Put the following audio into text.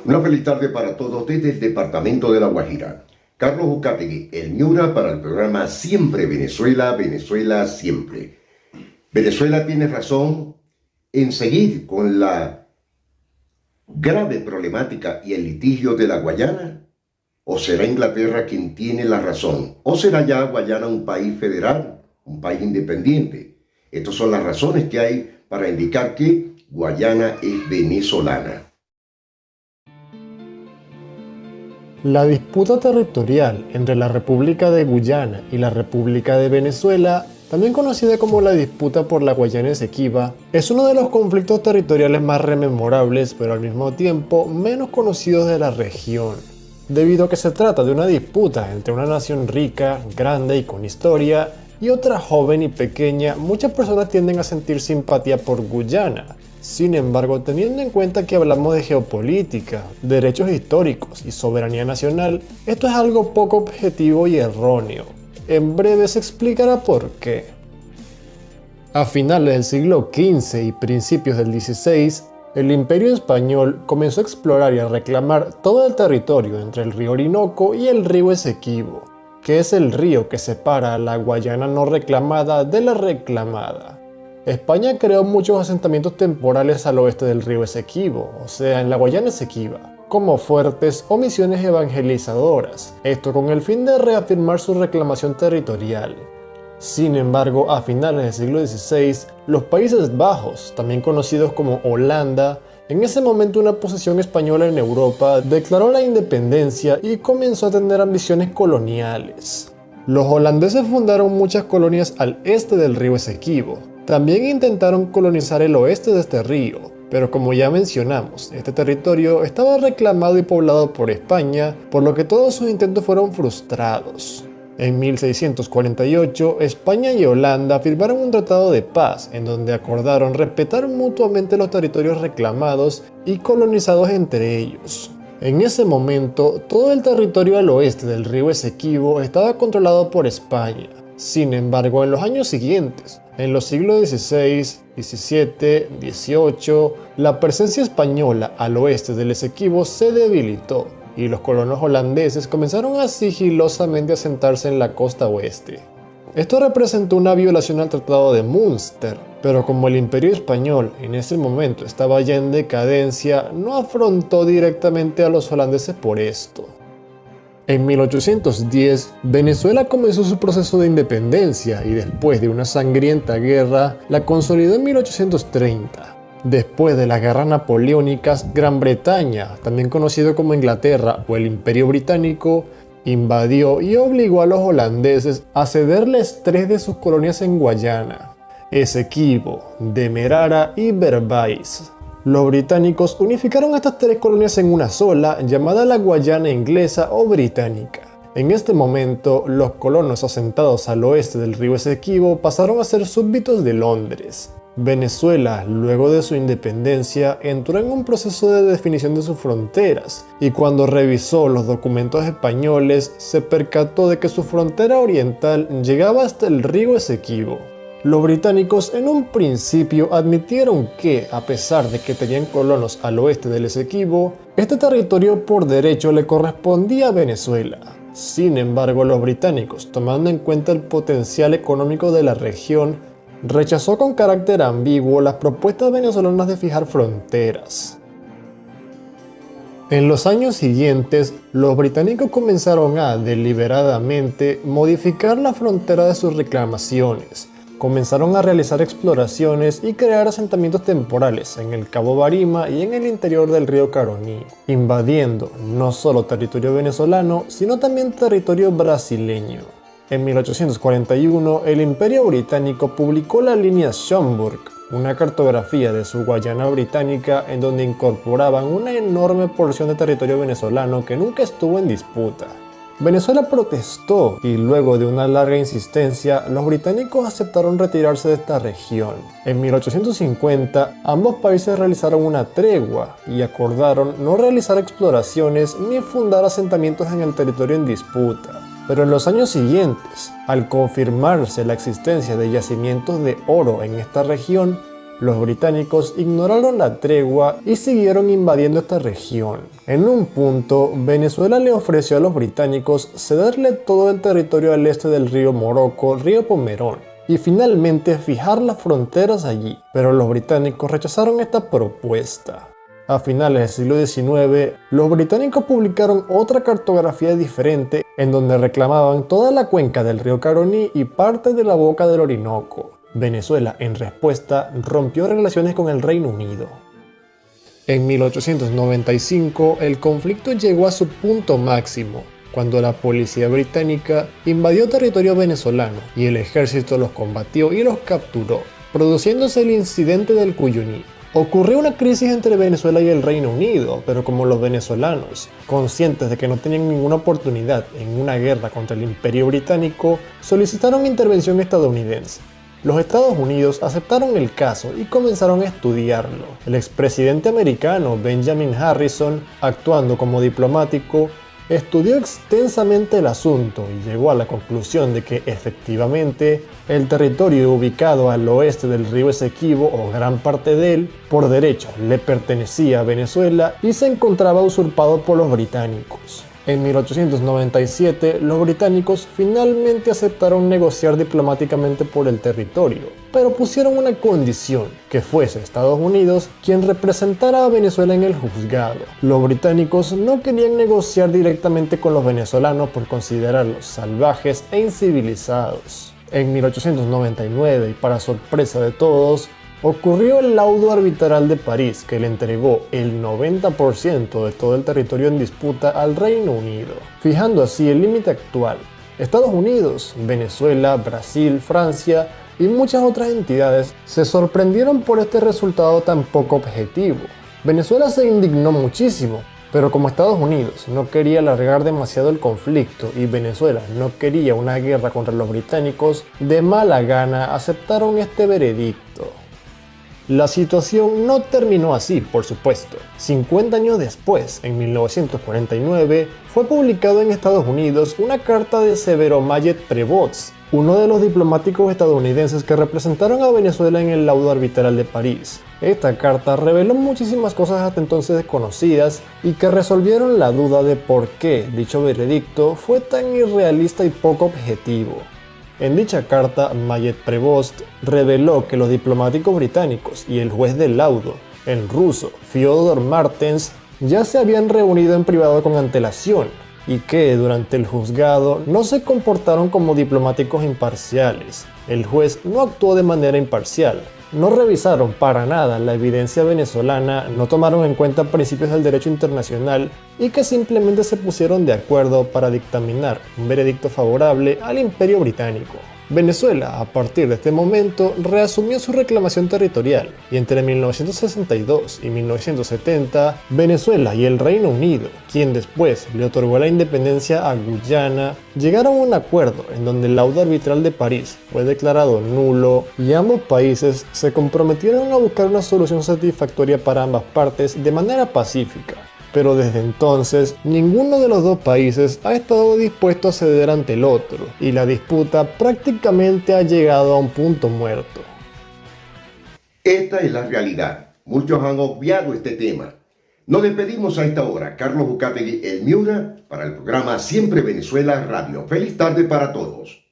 Una feliz tarde para todos desde el departamento de La Guajira. Carlos Ucategui, el Miura, para el programa Siempre Venezuela, Venezuela Siempre. Venezuela tiene razón en seguir con la grave problemática y el litigio de la Guayana. ¿O será Inglaterra quien tiene la razón? ¿O será ya Guayana un país federal, un país independiente? Estas son las razones que hay para indicar que Guayana es venezolana. La disputa territorial entre la República de Guyana y la República de Venezuela, también conocida como la disputa por la Guayana Esequiba, es uno de los conflictos territoriales más rememorables, pero al mismo tiempo menos conocidos de la región, debido a que se trata de una disputa entre una nación rica, grande y con historia, y otra joven y pequeña. Muchas personas tienden a sentir simpatía por Guyana. Sin embargo, teniendo en cuenta que hablamos de geopolítica, derechos históricos y soberanía nacional, esto es algo poco objetivo y erróneo. En breve se explicará por qué. A finales del siglo XV y principios del XVI, el Imperio Español comenzó a explorar y a reclamar todo el territorio entre el río Orinoco y el río Esequibo, que es el río que separa a la Guayana no reclamada de la reclamada. España creó muchos asentamientos temporales al oeste del río Esequibo, o sea, en la Guayana Esequiba, como fuertes o misiones evangelizadoras, esto con el fin de reafirmar su reclamación territorial. Sin embargo, a finales del siglo XVI, los Países Bajos, también conocidos como Holanda, en ese momento una posesión española en Europa, declaró la independencia y comenzó a tener ambiciones coloniales. Los holandeses fundaron muchas colonias al este del río Esequibo. También intentaron colonizar el oeste de este río, pero como ya mencionamos, este territorio estaba reclamado y poblado por España, por lo que todos sus intentos fueron frustrados. En 1648, España y Holanda firmaron un tratado de paz en donde acordaron respetar mutuamente los territorios reclamados y colonizados entre ellos. En ese momento, todo el territorio al oeste del río Esequibo estaba controlado por España. Sin embargo, en los años siguientes, en los siglos XVI, XVII, XVIII, la presencia española al oeste del Esequibo se debilitó y los colonos holandeses comenzaron a sigilosamente asentarse en la costa oeste. Esto representó una violación al Tratado de Münster, pero como el Imperio Español en ese momento estaba ya en decadencia, no afrontó directamente a los holandeses por esto. En 1810, Venezuela comenzó su proceso de independencia y después de una sangrienta guerra, la consolidó en 1830. Después de las guerras napoleónicas, Gran Bretaña, también conocido como Inglaterra o el Imperio Británico, invadió y obligó a los holandeses a cederles 3 de sus colonias en Guayana: Esequibo, Demerara y Berbice. Los británicos unificaron estas 3 colonias en una sola, llamada la Guayana Inglesa o Británica. En este momento, los colonos asentados al oeste del río Esequibo pasaron a ser súbditos de Londres. Venezuela, luego de su independencia, entró en un proceso de definición de sus fronteras, y cuando revisó los documentos españoles, se percató de que su frontera oriental llegaba hasta el río Esequibo. Los británicos en un principio admitieron que, a pesar de que tenían colonos al oeste del Esequibo, este territorio por derecho le correspondía a Venezuela. Sin embargo, los británicos, tomando en cuenta el potencial económico de la región, rechazó con carácter ambiguo las propuestas venezolanas de fijar fronteras. En los años siguientes, los británicos comenzaron a deliberadamente modificar la frontera de sus reclamaciones. Comenzaron a realizar exploraciones y crear asentamientos temporales en el Cabo Barima y en el interior del río Caroní, invadiendo no solo territorio venezolano, sino también territorio brasileño. En 1841, el Imperio Británico publicó la línea Schomburg, una cartografía de su Guayana británica en donde incorporaban una enorme porción de territorio venezolano que nunca estuvo en disputa. Venezuela protestó y luego de una larga insistencia, los británicos aceptaron retirarse de esta región. En 1850, ambos países realizaron una tregua y acordaron no realizar exploraciones ni fundar asentamientos en el territorio en disputa. Pero en los años siguientes, al confirmarse la existencia de yacimientos de oro en esta región, Los británicos ignoraron la tregua y siguieron invadiendo esta región. En un punto, Venezuela le ofreció a los británicos cederle todo el territorio al este del río Morocco, río Pomerón, y finalmente fijar las fronteras allí, pero los británicos rechazaron esta propuesta. A finales del siglo XIX, los británicos publicaron otra cartografía diferente en donde reclamaban toda la cuenca del río Caroní y parte de la boca del Orinoco. Venezuela, en respuesta, rompió relaciones con el Reino Unido. En 1895, el conflicto llegó a su punto máximo, cuando la policía británica invadió territorio venezolano y el ejército los combatió y los capturó, produciéndose el incidente del Cuyuní. Ocurrió una crisis entre Venezuela y el Reino Unido, pero como los venezolanos, conscientes de que no tenían ninguna oportunidad en una guerra contra el Imperio Británico, solicitaron intervención estadounidense. Los Estados Unidos aceptaron el caso y comenzaron a estudiarlo. El expresidente americano Benjamin Harrison, actuando como diplomático, estudió extensamente el asunto y llegó a la conclusión de que efectivamente el territorio ubicado al oeste del río Esequibo, o gran parte de él, por derecho le pertenecía a Venezuela y se encontraba usurpado por los británicos. En 1897, los británicos finalmente aceptaron negociar diplomáticamente por el territorio, pero pusieron una condición, que fuese Estados Unidos quien representara a Venezuela en el juzgado. Los británicos no querían negociar directamente con los venezolanos por considerarlos salvajes e incivilizados. En 1899, y para sorpresa de todos, ocurrió el laudo arbitral de París, que le entregó el 90% de todo el territorio en disputa al Reino Unido, fijando así el límite actual. Estados Unidos, Venezuela, Brasil, Francia y muchas otras entidades se sorprendieron por este resultado tan poco objetivo. Venezuela se indignó muchísimo, pero como Estados Unidos no quería alargar demasiado el conflicto y Venezuela no quería una guerra contra los británicos, de mala gana aceptaron este veredicto. La situación no terminó así, por supuesto. 50 años después, en 1949, fue publicado en Estados Unidos una carta de Severo Mayet Prevost, uno de los diplomáticos estadounidenses que representaron a Venezuela en el laudo arbitral de París. Esta carta reveló muchísimas cosas hasta entonces desconocidas y que resolvieron la duda de por qué dicho veredicto fue tan irrealista y poco objetivo. En dicha carta, Mayet Prevost reveló que los diplomáticos británicos y el juez del laudo, en ruso, Fyodor Martens, ya se habían reunido en privado con antelación y que durante el juzgado no se comportaron como diplomáticos imparciales. El juez no actuó de manera imparcial, no revisaron para nada la evidencia venezolana, no tomaron en cuenta principios del derecho internacional y que simplemente se pusieron de acuerdo para dictaminar un veredicto favorable al Imperio Británico. Venezuela, a partir de este momento, reasumió su reclamación territorial y entre 1962 y 1970, Venezuela y el Reino Unido, quien después le otorgó la independencia a Guyana, llegaron a un acuerdo en donde el laudo arbitral de París fue declarado nulo y ambos países se comprometieron a buscar una solución satisfactoria para ambas partes de manera pacífica. Pero desde entonces, ninguno de los dos países ha estado dispuesto a ceder ante el otro, y la disputa prácticamente ha llegado a un punto muerto. Esta es la realidad. Muchos han obviado este tema. Nos despedimos a esta hora. Carlos Uzcategui, el Miura, para el programa Siempre Venezuela Radio. Feliz tarde para todos.